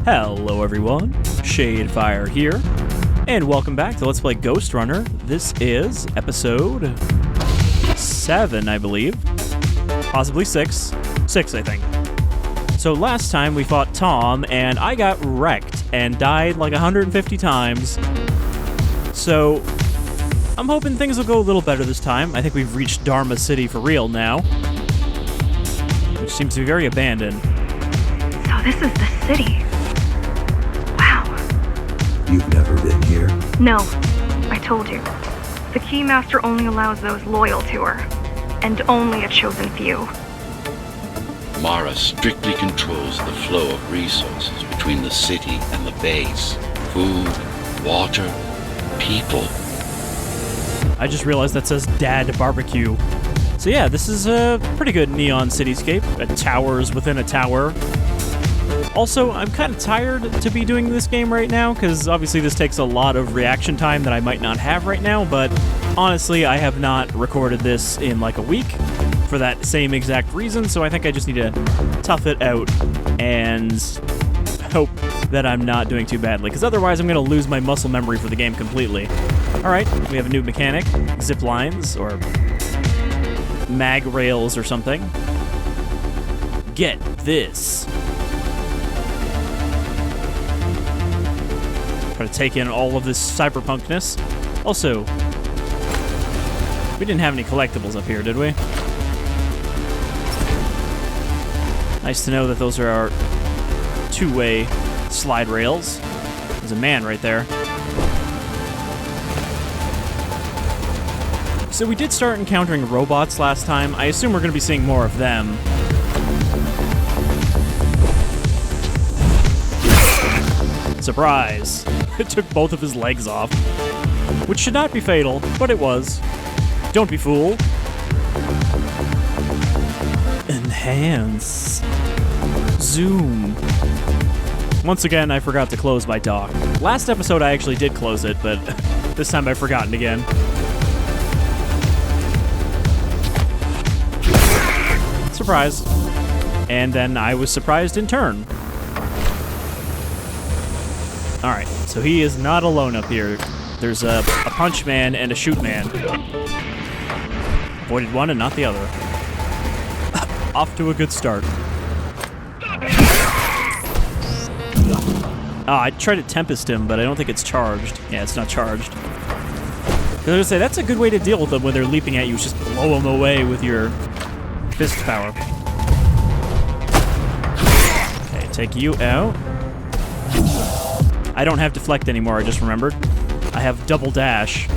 Hello everyone, Shadefire here, and welcome back to Let's Play Ghostrunner. This is episode 7, I believe. Possibly 6. 6, I think. So last time we fought Tom, and I got wrecked and died like 150 times. So I'm hoping things will go a little better this time. I think we've reached Dharma City for real now, which seems to be very abandoned. So this is the city. Wow. You've never been here? No, I told you. The Keymaster only allows those loyal to her, and only a chosen few. Mara strictly controls the flow of resources between the city and the base. Food, water, people. I just realized that says Dad Barbecue. So yeah, this is a pretty good neon cityscape. Towers within a tower. Also, I'm kind of tired to be doing this game right now, because obviously this takes a lot of reaction time that I might not have right now, but honestly, I have not recorded this in like a week for that same exact reason, so I think I just need to tough it out and hope that I'm not doing too badly, because otherwise I'm going to lose my muscle memory for the game completely. Alright, we have a new mechanic, zip lines, or mag rails or something. Get this. Try to take in all of this cyberpunkness. Also, we didn't have any collectibles up here, did we? Nice to know that those are our two-way slide rails. There's a man right there. So we did start encountering robots last time. I assume we're going to be seeing more of them. Surprise! It took both of his legs off. Which should not be fatal, but it was. Don't be fooled. Enhance. Zoom. Once again, I forgot to close my dock. Last episode I actually did close it, but this time I've forgotten again. Surprise. And then I was surprised in turn. Alright, so he is not alone up here. There's a punch man and a shoot man. Avoided one and not the other. Off to a good start. I tried to Tempest him, but I don't think it's charged. Yeah, it's not charged. I was gonna say, that's a good way to deal with them when they're leaping at you, is just blow them away with your fist power. Okay, take you out. I don't have deflect anymore, I just remembered. I have double dash.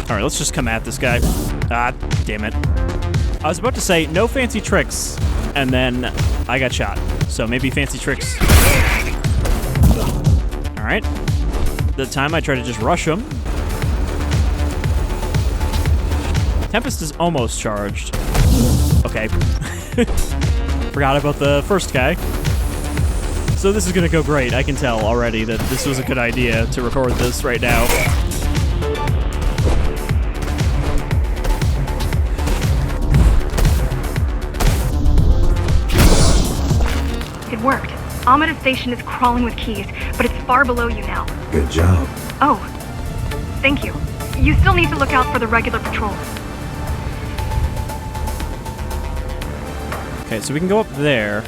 Alright, let's just come at this guy. Ah, damn it. I was about to say, no fancy tricks, and then I got shot. So maybe fancy tricks. Alright. The time I try to just rush him. Tempest is almost charged. Okay. Forgot about the first guy. So this is gonna go great. I can tell already that this was a good idea to record this right now. It worked. Amida Station is crawling with keys, but it's far below you now. Good job. Oh, thank you. You still need to look out for the regular patrols. Okay, so we can go up there.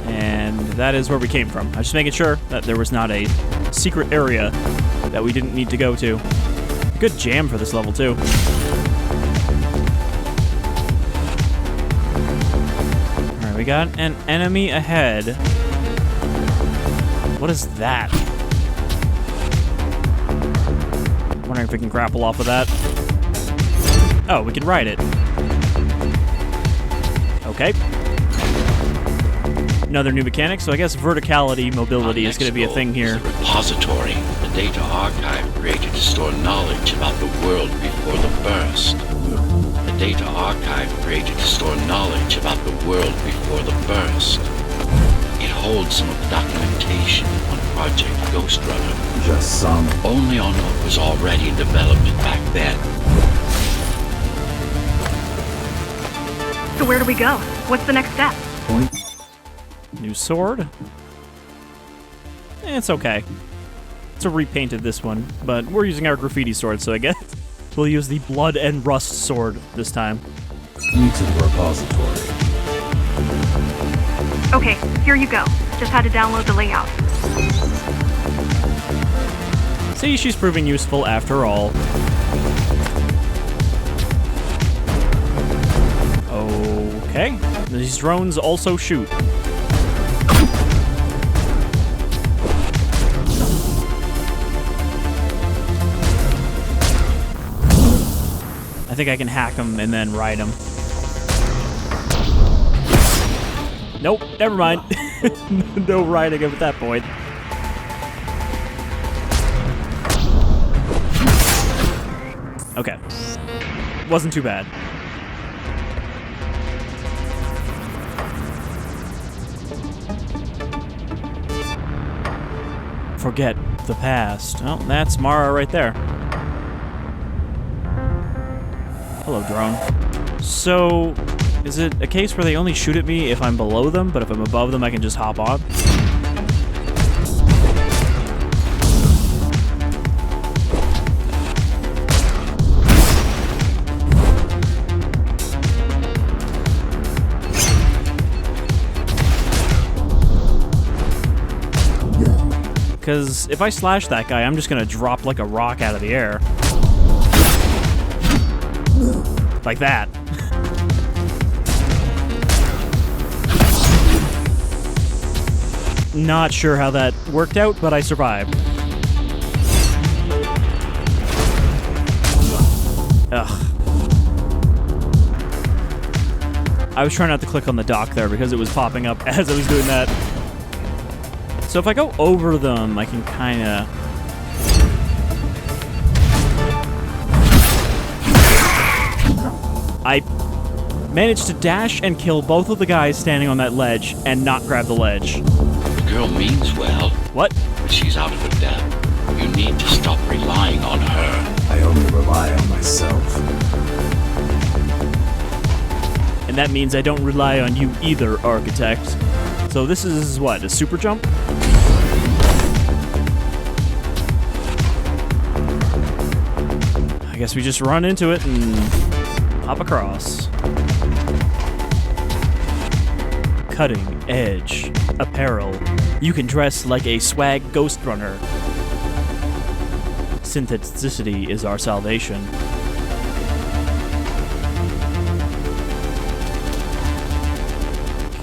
And that is where we came from. I was just making sure that there was not a secret area that we didn't need to go to. Good jam for this level, too. Alright, we got an enemy ahead. What is that? I'm wondering if we can grapple off of that. Oh, we can ride it. Okay. Another new mechanic, so I guess verticality mobility is going to be a thing here. A repository, a data archive created to store knowledge about the world before the burst. A data archive created to store knowledge about the world before the burst. It holds some of the documentation on Project Ghostrunner. Just some. Only on what was already developed back then. So where do we go? What's the next step? Point. New sword. It's okay. It's a repainted this one, but we're using our graffiti sword, so I guess we'll use the blood and rust sword this time. Need to the repository. Okay, here you go. Just had to download the layout. See, she's proving useful after all. Okay. These drones also shoot. I think I can hack them and then ride them. Nope, never mind. No riding him at that point. Okay. Wasn't too bad. Forget the past. Oh, that's Mara right there. Hello, drone. So, is it a case where they only shoot at me if I'm below them, but if I'm above them, I can just hop on? Because if I slash that guy, I'm just going to drop like a rock out of the air. Like that. Not sure how that worked out, but I survived. Ugh. I was trying not to click on the dock there because it was popping up as I was doing that. So if I go over them, I can kind of... I managed to dash and kill both of the guys standing on that ledge and not grab the ledge. The girl means well, What? but she's out of her depth. You need to stop relying on her. I only rely on myself. And that means I don't rely on you either, Architect. So this is what, a super jump? I guess we just run into it and hop across. Cutting edge apparel. You can dress like a swag Ghostrunner. Syntheticity is our salvation.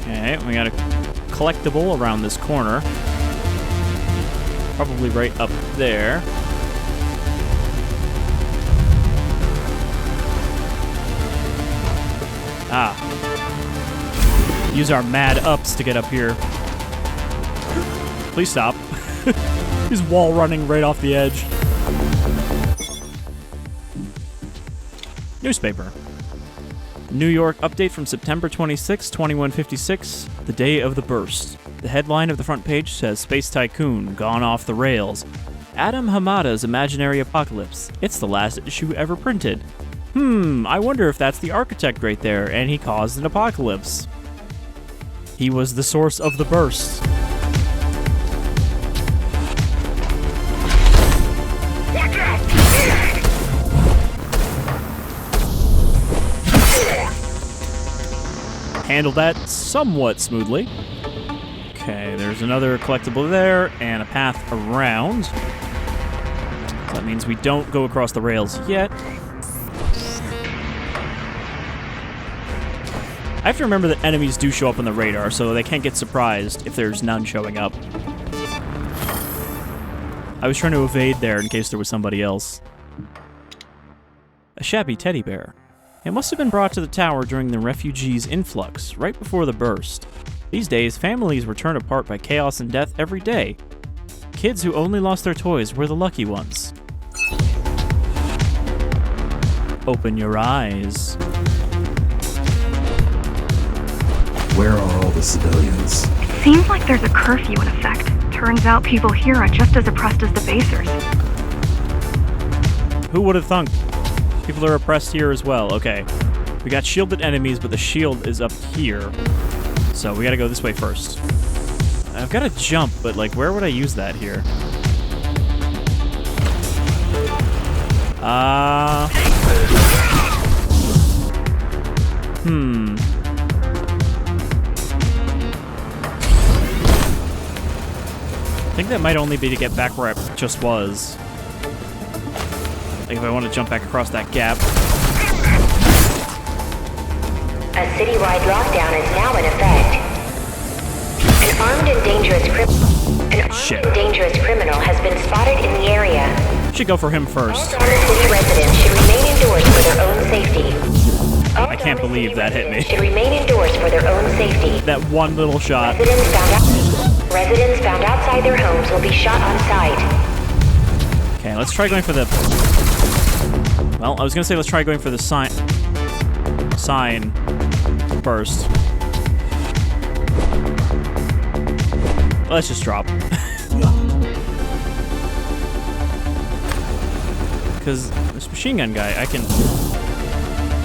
Okay, we got a collectible around this corner. Probably right up there. Ah. Use our mad ups to get up here. Please stop. He's wall running right off the edge. Newspaper. New York update from September 26, 2156, the day of the burst. The headline of the front page says Space Tycoon, gone off the rails. Adam Hamada's imaginary apocalypse. It's the last issue ever printed. I wonder if that's the architect right there, and he caused an apocalypse. He was the source of the burst. Watch out! Handled that somewhat smoothly. Okay, there's another collectible there, and a path around. So that means we don't go across the rails yet. I have to remember that enemies do show up on the radar, so they can't get surprised if there's none showing up. I was trying to evade there in case there was somebody else. A shabby teddy bear. It must have been brought to the tower during the refugees' influx, right before the burst. These days, families were torn apart by chaos and death every day. Kids who only lost their toys were the lucky ones. Open your eyes. Where are all the civilians? It seems like there's a curfew in effect. Turns out people here are just as oppressed as the basers. Who would have thunk? People are oppressed here as well. Okay. We got shielded enemies, but the shield is up here. So we gotta go this way first. I've got to jump, but like, where would I use that here? I think that might only be to get back where I just was. Like if I want to jump back across that gap. A citywide lockdown is now in effect. An armed and dangerous criminal has been spotted in the area. Should go for him All first. Dharma City residents should remain indoors for their own safety. All I can't Dharma believe City that hit me. residents should remain indoors for their own safety. That one little shot. Residents found outside their homes will be shot on sight. Okay, let's try going for the... Well, I was gonna say let's try going for the sign first. Let's just drop. Because this machine gun guy, I can...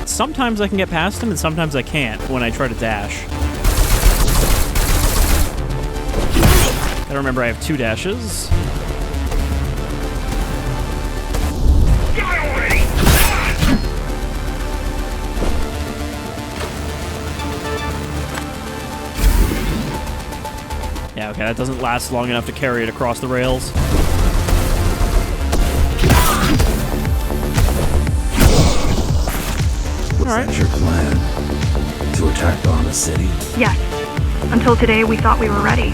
Sometimes I can get past him, and sometimes I can't when I try to dash. Gotta remember I have 2 dashes. Yeah, okay, that doesn't last long enough to carry it across the rails. Was that your plan? To attack Dharma City? Yes. Until today, we thought we were ready.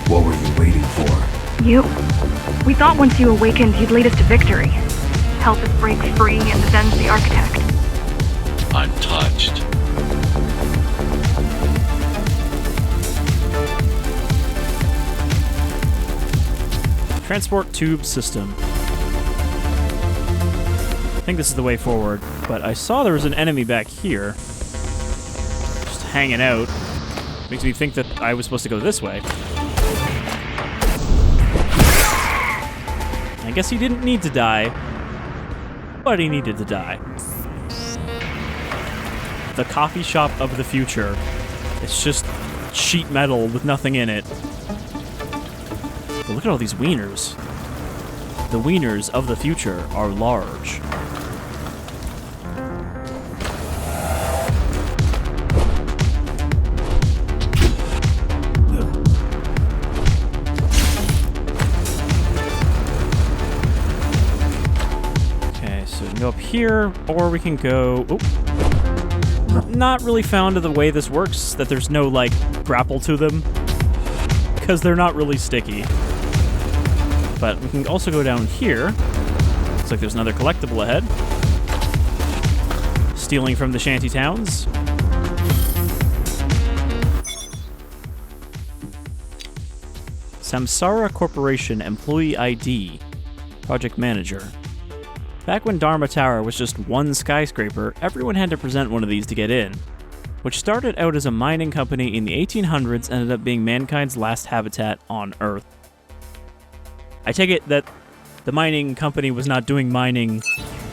What were you waiting for? You. We thought once you awakened, you'd lead us to victory. Help us break free and avenge the Architect. Untouched. Transport tube system. I think this is the way forward, but I saw there was an enemy back here. Just hanging out. Makes me think that I was supposed to go this way. I guess he didn't need to die, but he needed to die. The coffee shop of the future. It's just sheet metal with nothing in it. But look at all these wieners. The wieners of the future are large. Okay, so we can go up here, or we can go... Oop. Not really found to the way this works, that there's no, like, grapple to them. Because they're not really sticky. But we can also go down here. Looks like there's another collectible ahead. Stealing from the shanty towns. Samsara Corporation Employee ID. Project Manager. Back when Dharma Tower was just one skyscraper, everyone had to present one of these to get in. Which started out as a mining company in the 1800s, ended up being mankind's last habitat on Earth. I take it that the mining company was not doing mining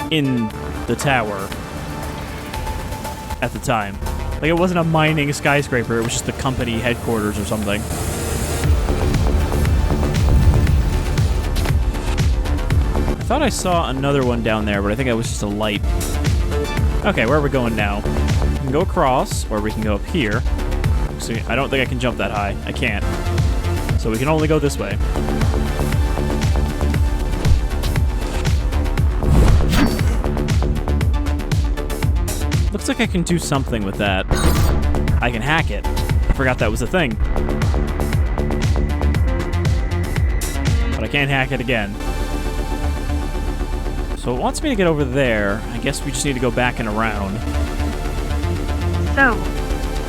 in the tower at the time. Like, it wasn't a mining skyscraper, it was just the company headquarters or something. I thought I saw another one down there, but I think it was just a light. Okay, where are we going now? We can go across, or we can go up here. See, I don't think I can jump that high. I can't. So we can only go this way. Looks like I can do something with that. I can hack it. I forgot that was a thing. But I can't hack it again. So it wants me to get over there. I guess we just need to go back and around. So,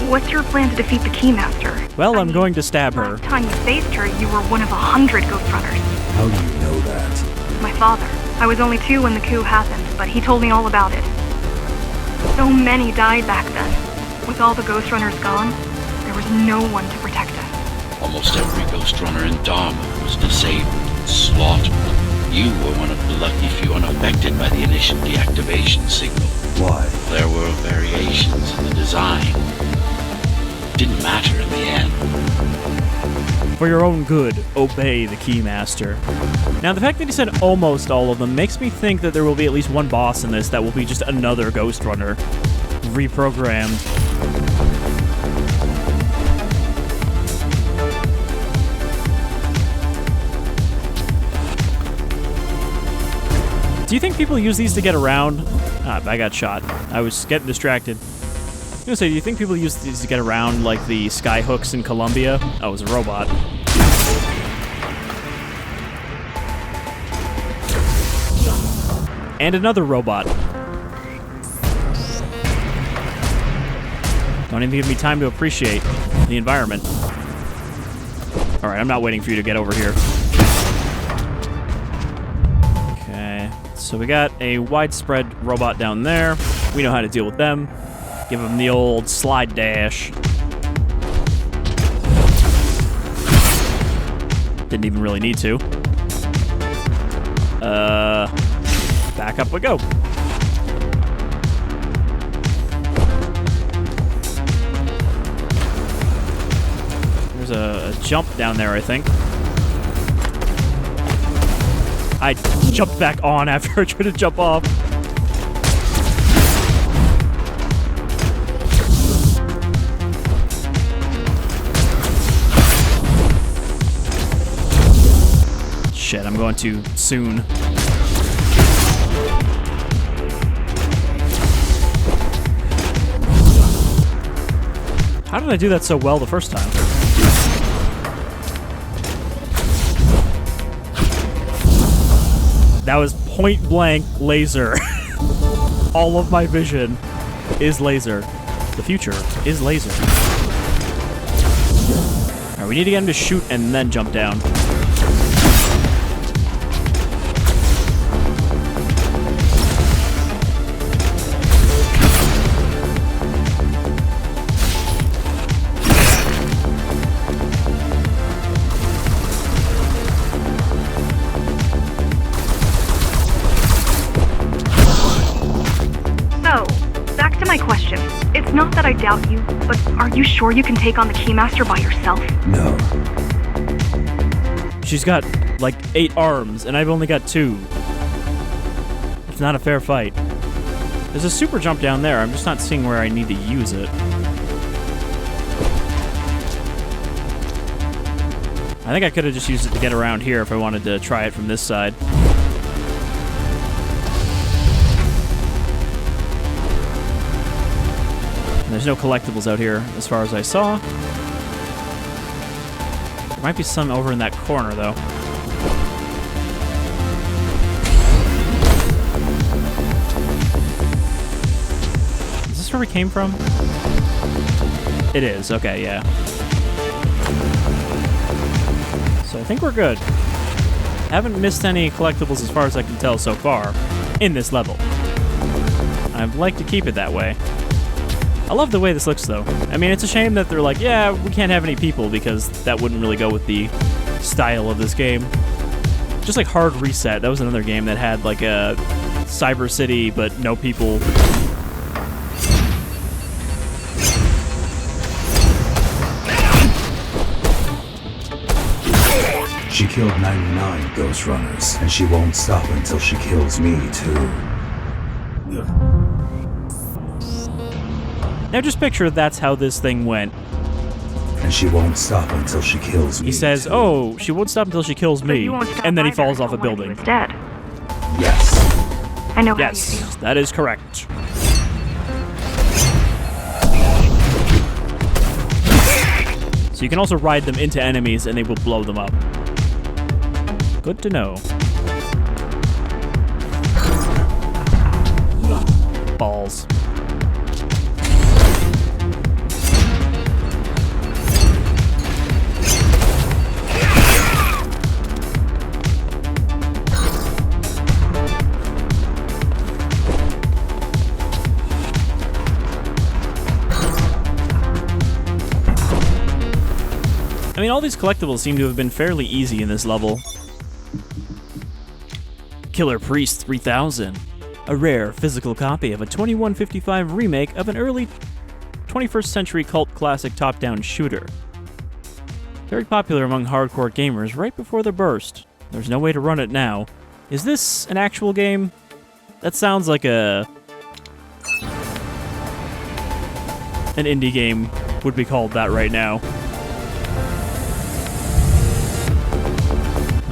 what's your plan to defeat the Keymaster? Well, I'm going to stab her. Last time you faced her, you were one of 100 Ghostrunners. How do you know that? My father. I was only 2 when the coup happened, but he told me all about it. So many died back then. With all the Ghostrunners gone, there was no one to protect us. Almost every Ghostrunner in Dharma was disabled, slaughtered. You were one of the lucky few unaffected by the initial deactivation signal. Why? There were variations For your own good, obey the Keymaster. Now, the fact that he said almost all of them makes me think that there will be at least one boss in this that will be just another Ghostrunner. Reprogrammed. Do you think people use these to get around? Ah, I got shot. I was getting distracted. I was gonna say, do you think people use these to get around like the sky hooks in Colombia? Oh, it was a robot. And another robot. Don't even give me time to appreciate the environment. Alright, I'm not waiting for you to get over here. Okay, so we got a widespread robot down there. We know how to deal with them. Give them the old slide dash. Didn't even really need to. Back up we go. There's a jump down there, I think. I jumped back on after I tried to jump off. Shit, I'm going too soon. How did I do that so well the first time? That was point blank laser. All of my vision is laser. The future is laser. Alright, we need to get him to shoot and then jump down. It's not that I doubt you, but are you sure you can take on the Keymaster by yourself? No. She's got, like, 8 arms, and I've only got 2. It's not a fair fight. There's a super jump down there. I'm just not seeing where I need to use it. I think I could have just used it to get around here if I wanted to try it from this side. There's no collectibles out here, as far as I saw. There might be some over in that corner, though. Is this where we came from? It is, okay, yeah. So I think we're good. Haven't missed any collectibles as far as I can tell so far in this level. I'd like to keep it that way. I love the way this looks, though. I mean, it's a shame that they're like, yeah, we can't have any people, because that wouldn't really go with the style of this game. Just like Hard Reset, that was another game that had like a Cyber City, but no people. She killed 99 Ghostrunners, and she won't stop until she kills me, too. Now just picture that's how this thing went. And she won't stop until she kills me. He says, oh, she won't stop until she kills me, and then he falls off a building. He was dead. Yes. I know how you Yes, feel. that is correct. So you can also ride them into enemies and they will blow them up. Good to know. Balls. I mean, all these collectibles seem to have been fairly easy in this level. Killer Priest 3000. A rare physical copy of a 2155 remake of an early 21st century cult classic top-down shooter. Very popular among hardcore gamers right before the burst. There's no way to run it now. Is this an actual game? That sounds like an indie game would be called that right now.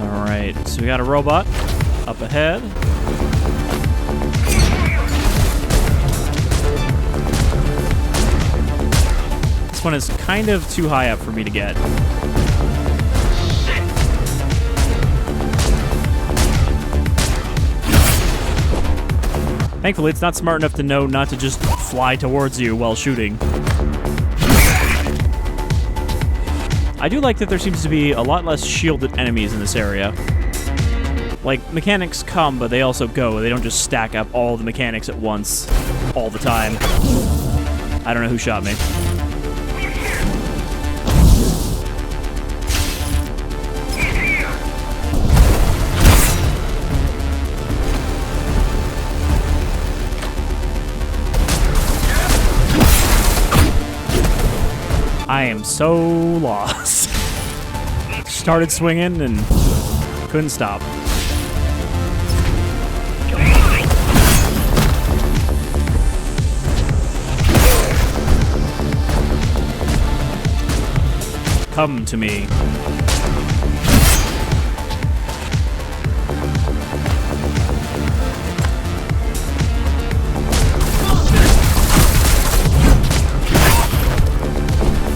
Alright, so we got a robot up ahead. This one is kind of too high up for me to get. Thankfully, it's not smart enough to know not to just fly towards you while shooting. I do like that there seems to be a lot less shielded enemies in this area. Like, mechanics come, but they also go. They don't just stack up all the mechanics at once, all the time. I don't know who shot me. I am so lost. Started swinging and couldn't stop. Come to me.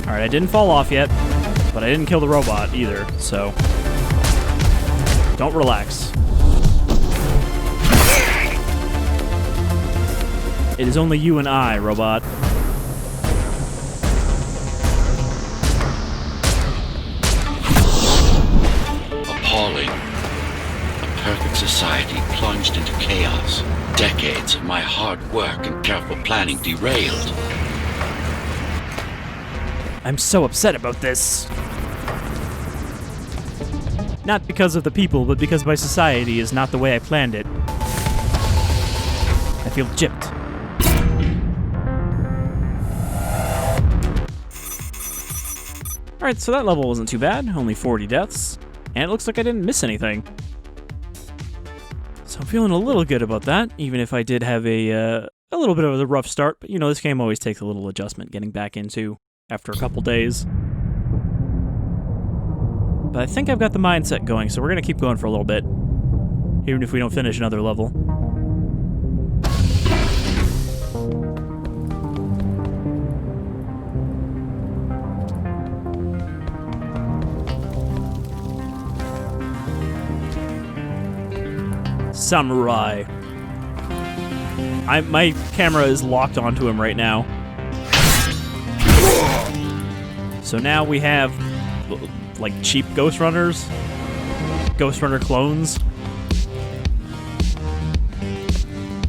Alright, I didn't fall off yet, but I didn't kill the robot either, so don't relax. It is only you and I, robot. Appalling. A perfect society plunged into chaos. Decades of my hard work and careful planning derailed. I'm so upset about this. Not because of the people, but because my society is not the way I planned it. I feel gypped. Alright, so that level wasn't too bad. Only 40 deaths. And it looks like I didn't miss anything. So I'm feeling a little good about that, even if I did have a little bit of a rough start. But, you know, this game always takes a little adjustment getting back into after a couple days. But I think I've got the mindset going, so we're going to keep going for a little bit. Even if we don't finish another level. Samurai. My camera is locked onto him right now. So now we have, like, cheap Ghostrunners. Ghostrunner clones.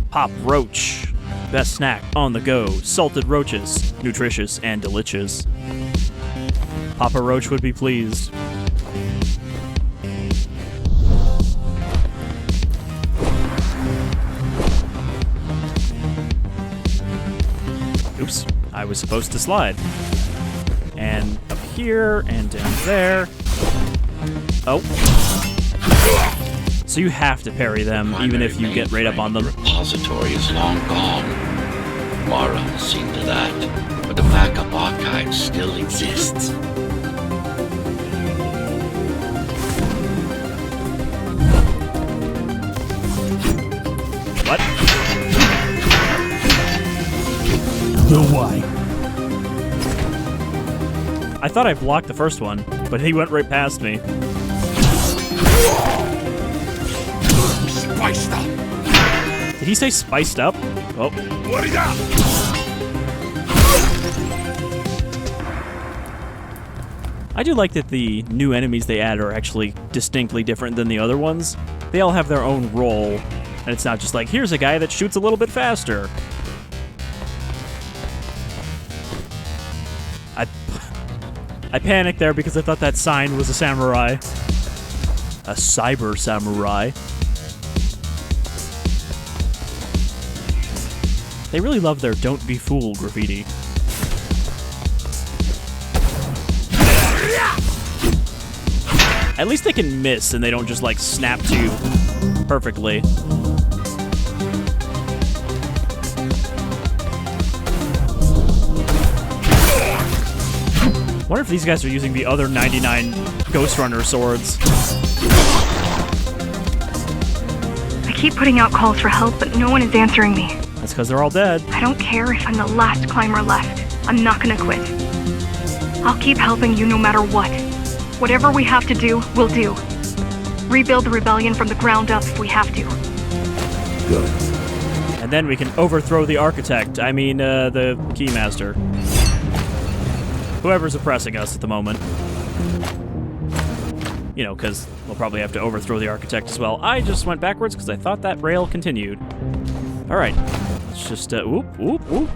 Pop Roach. Best snack on the go. Salted roaches. Nutritious and delicious. Papa Roach would be pleased. Oops, I was supposed to slide. And up here, and down there. Oh. So you have to parry them, even if you get right up on them. The repository is long gone. Mara has seen to that, but the backup archive still exists. What? The why? I thought I blocked the first one, but he went right past me. Spiced up. Did he say spiced up? Oh. What is that? I do like that the new enemies they add are actually distinctly different than the other ones. They all have their own role, and it's not just like, here's a guy that shoots a little bit faster. I panicked there because I thought that sign was a samurai. A cyber samurai. They really love their "Don't Be Fooled" graffiti. At least they can miss and they don't just, like, snap to you perfectly. Wonder if these guys are using the other 99 Ghostrunner swords. I keep putting out calls for help, but no one is answering me. That's because they're all dead. I don't care if I'm the last climber left. I'm not gonna quit. I'll keep helping you no matter what. Whatever we have to do, we'll do. Rebuild the rebellion from the ground up if we have to. Good. And then we can overthrow the architect. I mean, the keymaster. Whoever's oppressing us at the moment. You know, because we'll probably have to overthrow the architect as well. I just went backwards because I thought that rail continued. Alright. Let's just, whoop, whoop, whoop.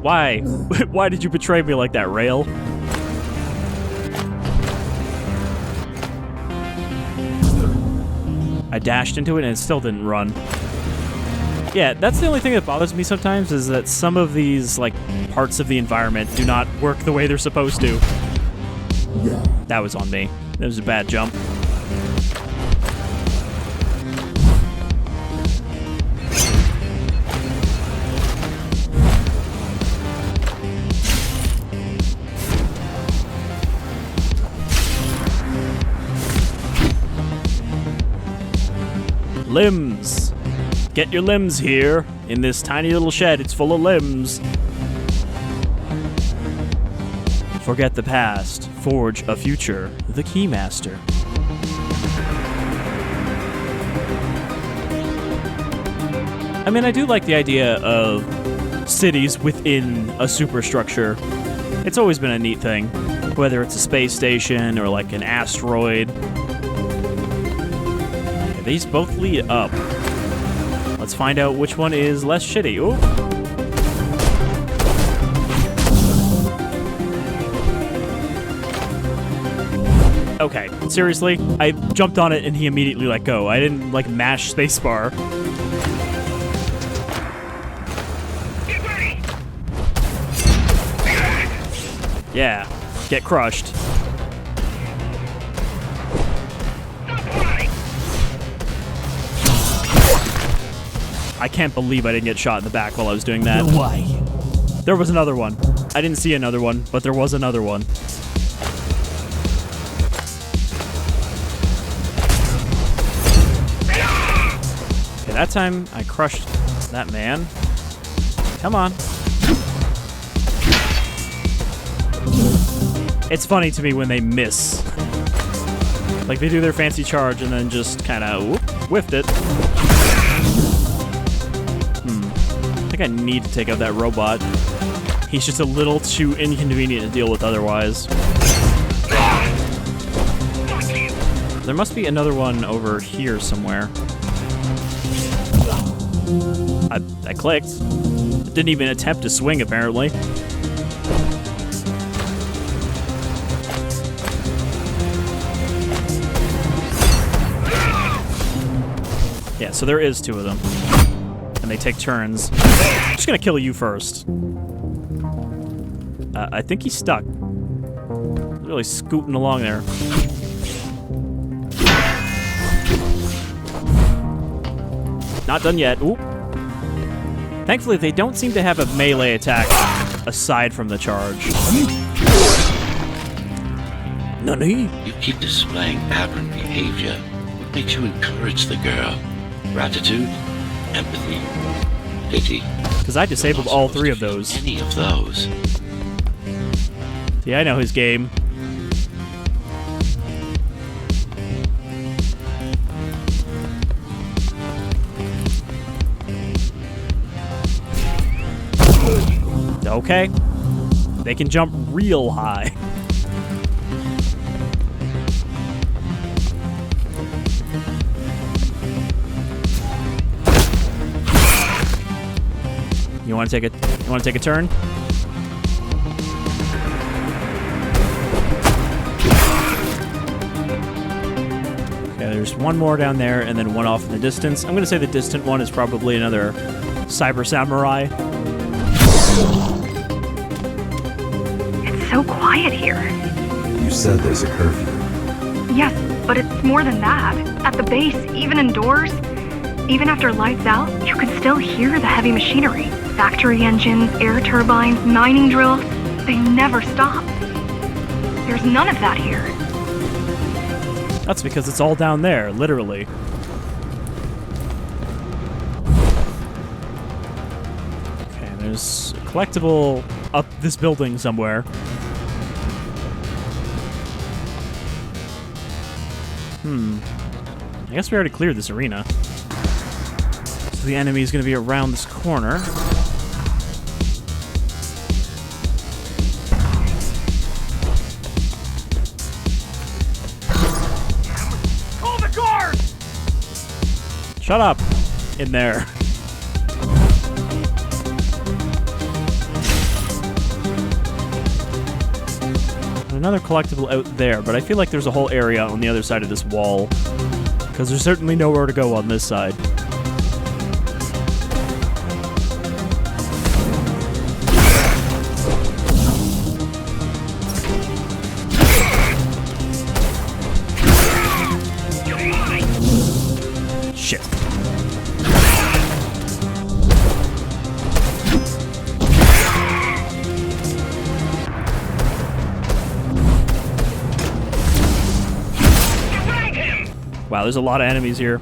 Why? Why did you betray me like that, rail? I dashed into it and it still didn't run. Yeah, that's the only thing that bothers me sometimes, is that some of these, like, parts of the environment do not work the way they're supposed to. That was on me. That was a bad jump. Limbs. Get your limbs here. In this tiny little shed, it's full of limbs. Forget the past. Forge a future. The Keymaster. I mean, I do like the idea of cities within a superstructure. It's always been a neat thing. Whether it's a space station or like an asteroid. Yeah, these both lead up. Let's find out which one is less shitty. Ooh. Okay, seriously? I jumped on it and he immediately let go. I didn't, like, mash spacebar. Get ready! Yeah, get crushed. I can't believe I didn't get shot in the back while I was doing that. No way. There was another one. I didn't see another one, but there was another one. Okay, that time I crushed that man. Come on. It's funny to me when they miss. Like, they do their fancy charge and then just kind of whiffed it. I think I need to take out that robot. He's just a little too inconvenient to deal with otherwise. There must be another one over here somewhere. I clicked. Didn't even attempt to swing, apparently. Yeah, so there is two of them. And they take turns. I'm just gonna kill you first. I think he's stuck. He's really scooting along there. Not done yet. Ooh. Thankfully, they don't seem to have a melee attack aside from the charge. Nani? You keep displaying aberrant behavior. What makes you encourage the girl? Gratitude? Empathy? Pity? Because I disabled all three of those. Any of those. Yeah, I know his game. Okay. They can jump real high. You want to take a turn? Okay, there's one more down there and then one off in the distance. I'm going to say the distant one is probably another cyber samurai. It's so quiet here. You said there's a curfew. Yes, But it's more than that. At the base, even indoors, even after lights out, you can still hear the heavy machinery. Factory engines, air turbines, mining drills. They never stop. There's none of that here. That's because it's all down there, literally. Okay, there's a collectible up this building somewhere. I guess we already cleared this arena. So the enemy is going to be around this corner. Call the guards! Shut up! In there. Another collectible out there, but I feel like there's a whole area on the other side of this wall. Because there's certainly nowhere to go on this side. Shit. Wow, there's a lot of enemies here.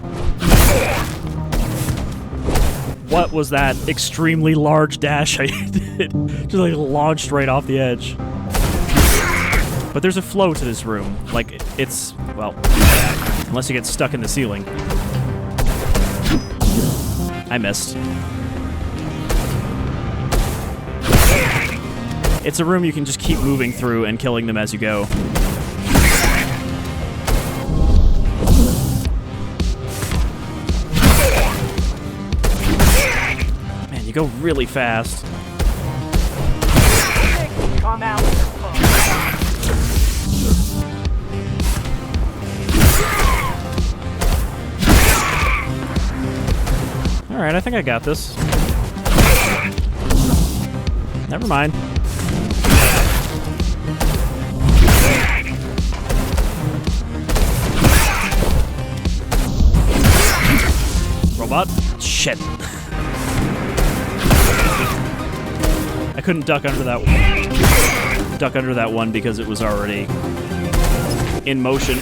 What was that extremely large dash I did? Just like launched right off the edge. But there's a flow to this room. Like, it's, well, unless you get stuck in the ceiling. I missed. It's a room you can just keep moving through and killing them as you go. Man, you go really fast. Come out. Alright, I think I got this. Never mind. Robot? Shit. I couldn't duck under that one because it was already in motion.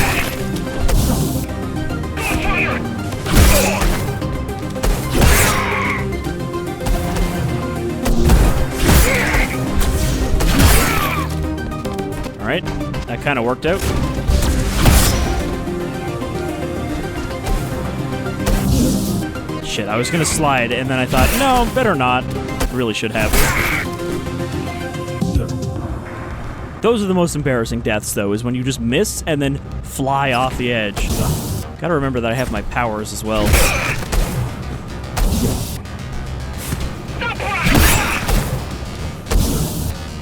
Alright, that kind of worked out. Shit, I was gonna slide, and then I thought, no, better not. Really should have. Those are the most embarrassing deaths, though, is when you just miss and then fly off the edge. Gotta remember that I have my powers as well.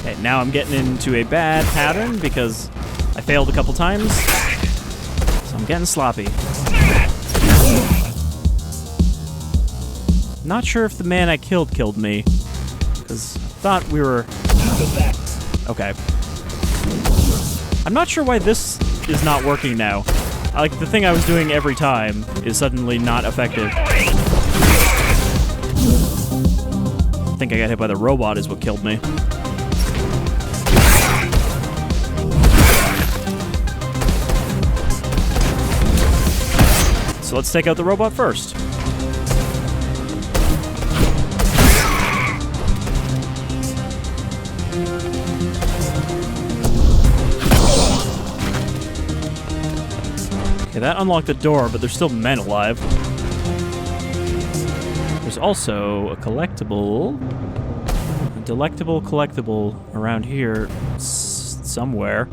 Okay, now I'm getting into a bad pattern because I failed a couple times. So I'm getting sloppy. Not sure if the man I killed me, because I thought we were... Okay. I'm not sure why this is not working now. Like, the thing I was doing every time is suddenly not effective. I think I got hit by the robot is what killed me. So let's take out the robot first. Okay, that unlocked the door, but there's still men alive. There's also a collectible. A delectable collectible around here somewhere.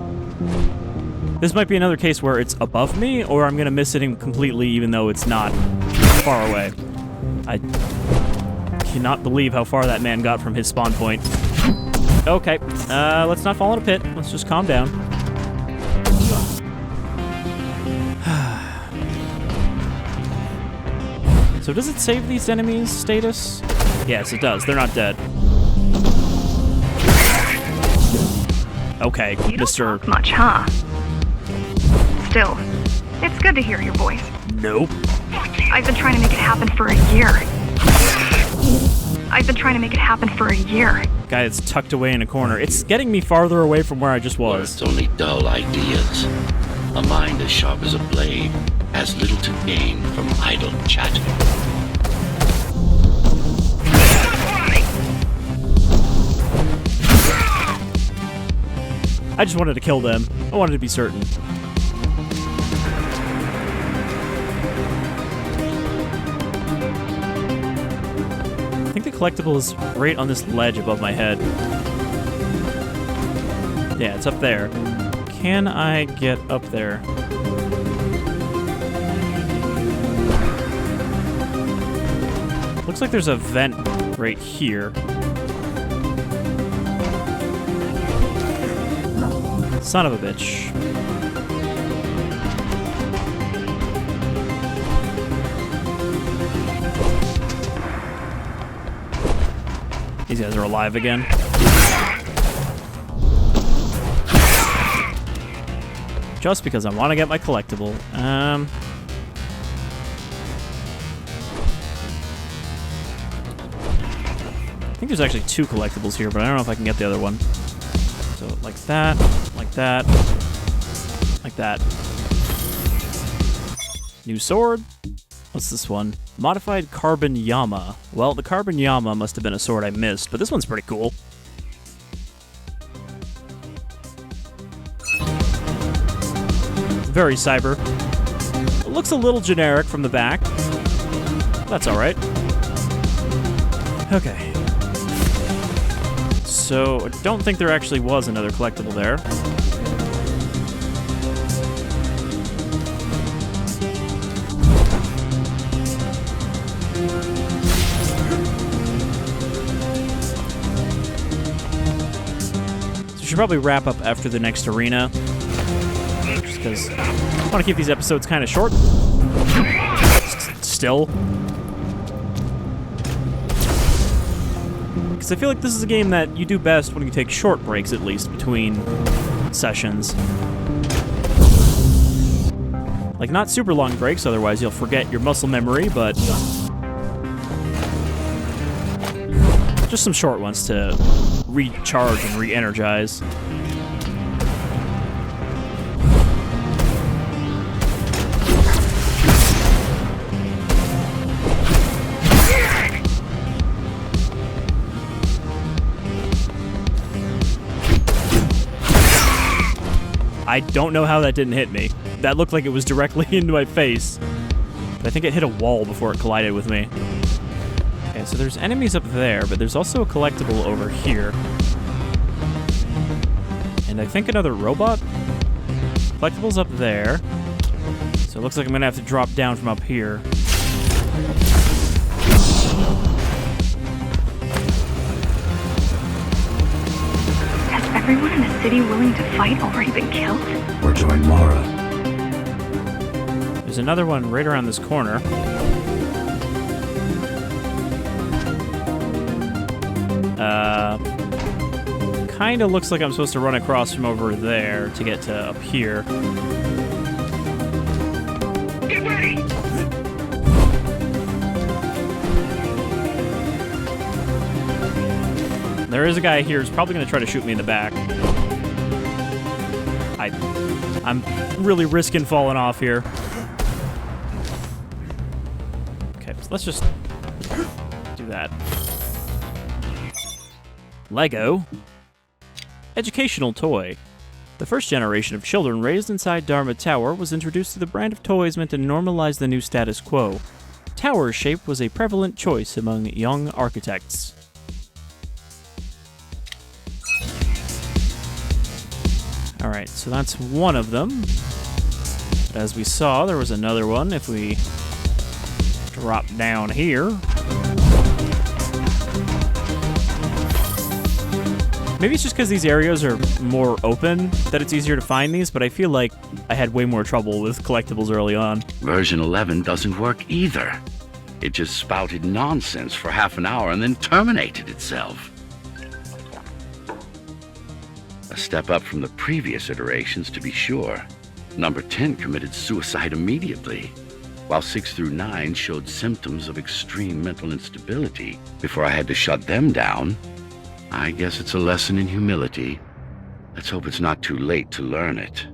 This might be another case where it's above me, or I'm gonna miss it completely even though it's not far away. I cannot believe how far that man got from his spawn point. Okay, let's not fall in a pit. Let's just calm down. So does it save these enemies' status? Yes, it does. They're not dead. Okay, You don't Mr. talk much, huh? Still, It's good to hear your voice. Nope. I've been trying to make it happen for a year. Guy that's tucked away in a corner. It's getting me farther away from where I just Or was. it's only dull ideas. A mind as sharp as a blade has little to gain from idle chatter. I just wanted to kill them. I wanted to be certain. I think the collectible is right on this ledge above my head. Yeah, it's up there. Can I get up there? Looks like there's a vent right here. Son of a bitch. These guys are alive again. Just because I want to get my collectible. I think there's actually 2 collectibles here, but I don't know if I can get the other one. So, like that, like that, like that. New sword. What's this one? Modified Carbon Yama. Well, the Carbon Yama must have been a sword I missed, but this one's pretty cool. Very cyber. It looks a little generic from the back. That's alright. Okay. So, I don't think there actually was another collectible there. So, we should probably wrap up after the next arena. Just because I want to keep these episodes kind of short. Still. Because I feel like this is a game that you do best when you take short breaks, at least, between sessions. Like, not super long breaks, otherwise you'll forget your muscle memory, but just some short ones to recharge and re-energize. I don't know how that didn't hit me. That looked like it was directly into my face. But I think it hit a wall before it collided with me. Okay, so there's enemies up there, but there's also a collectible over here. And I think another robot? Collectible's up there. So it looks like I'm gonna have to drop down from up here. Everyone in the city willing to fight already been killed? Or join Mara. There's another one right around this corner. Kinda looks like I'm supposed to run across from over there to get to up here. Get ready! There is a guy here who's probably going to try to shoot me in the back. I'm really risking falling off here. Okay, so let's just do that. Lego. Educational toy. The first generation of children raised inside Dharma Tower was introduced to the brand of toys meant to normalize the new status quo. Tower shape was a prevalent choice among young architects. Alright, so that's one of them. But as we saw, there was another one if we drop down here. Maybe it's just because these areas are more open that it's easier to find these, but I feel like I had way more trouble with collectibles early on. Version 11 doesn't work either. It just spouted nonsense for half an hour and then terminated itself. A step up from the previous iterations, to be sure. Number 10 committed suicide immediately, while 6 through 9 showed symptoms of extreme mental instability before I had to shut them down. I guess it's a lesson in humility. Let's hope it's not too late to learn it.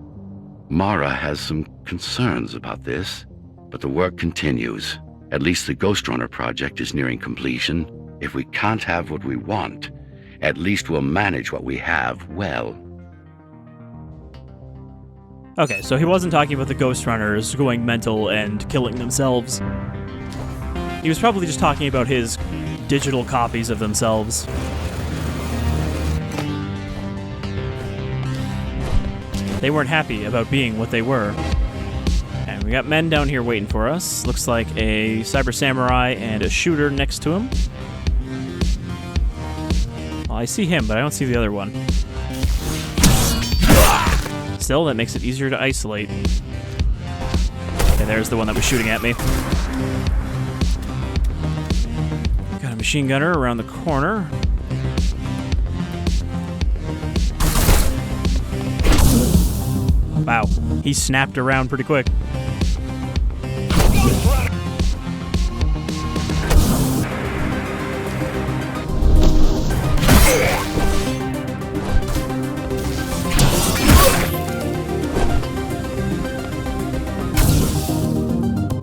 Mara has some concerns about this, but the work continues. At least the Ghostrunner project is nearing completion. If we can't have what we want, at least we'll manage what we have well. Okay, so he wasn't talking about the Ghostrunners going mental and killing themselves. He was probably just talking about his digital copies of themselves. They weren't happy about being what they were. And we got men down here waiting for us. Looks like a cyber samurai and a shooter next to him. Well, I see him, but I don't see the other one. Still, that makes it easier to isolate. Okay, there's the one that was shooting at me. Got a machine gunner around the corner. Wow, he snapped around pretty quick.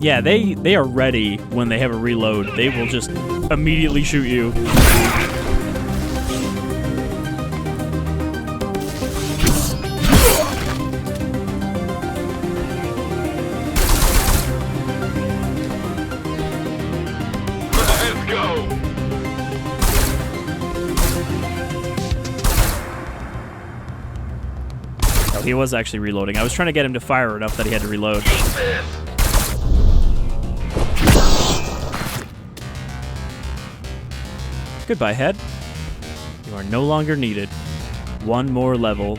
Yeah, they are ready when they have a reload. They will just immediately shoot you. Let's go! Oh, he was actually reloading. I was trying to get him to fire enough that he had to reload. Goodbye, head. You are no longer needed. One more level.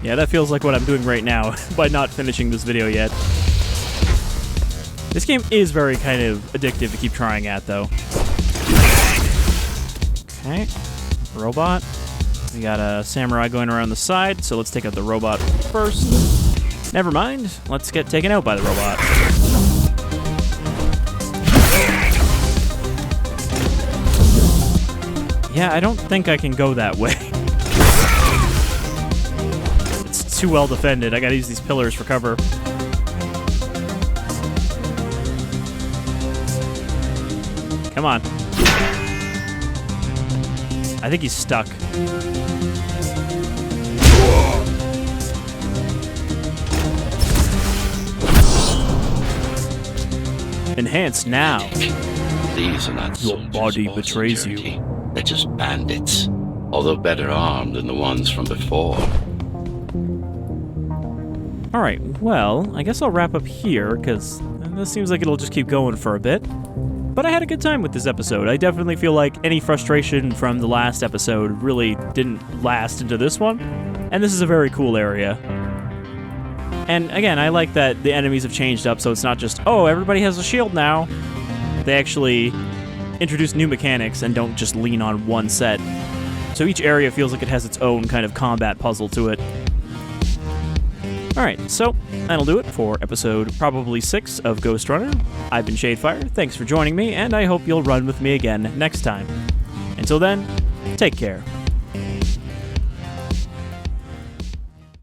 Yeah, that feels like what I'm doing right now by not finishing this video yet. This game is very kind of addictive to keep trying at, though. Okay. Robot. We got a samurai going around the side, so let's take out the robot first. Never mind. Let's get taken out by the robot. Yeah, I don't think I can go that way. It's too well defended. I gotta use these pillars for cover. Come on. I think he's stuck. Enhance now. These are not Your soldiers body or betrays you. security. They're just bandits, although better armed than the ones from before. Alright, well, I guess I'll wrap up here, because this seems like it'll just keep going for a bit. But I had a good time with this episode. I definitely feel like any frustration from the last episode really didn't last into this one. And this is a very cool area. And again, I like that the enemies have changed up, so it's not just, oh, everybody has a shield now. They actually introduce new mechanics and don't just lean on one set. So each area feels like it has its own kind of combat puzzle to it. Alright, so that'll do it for episode probably 6 of Ghostrunner. I've been Shadefire, thanks for joining me, and I hope you'll run with me again next time. Until then, take care.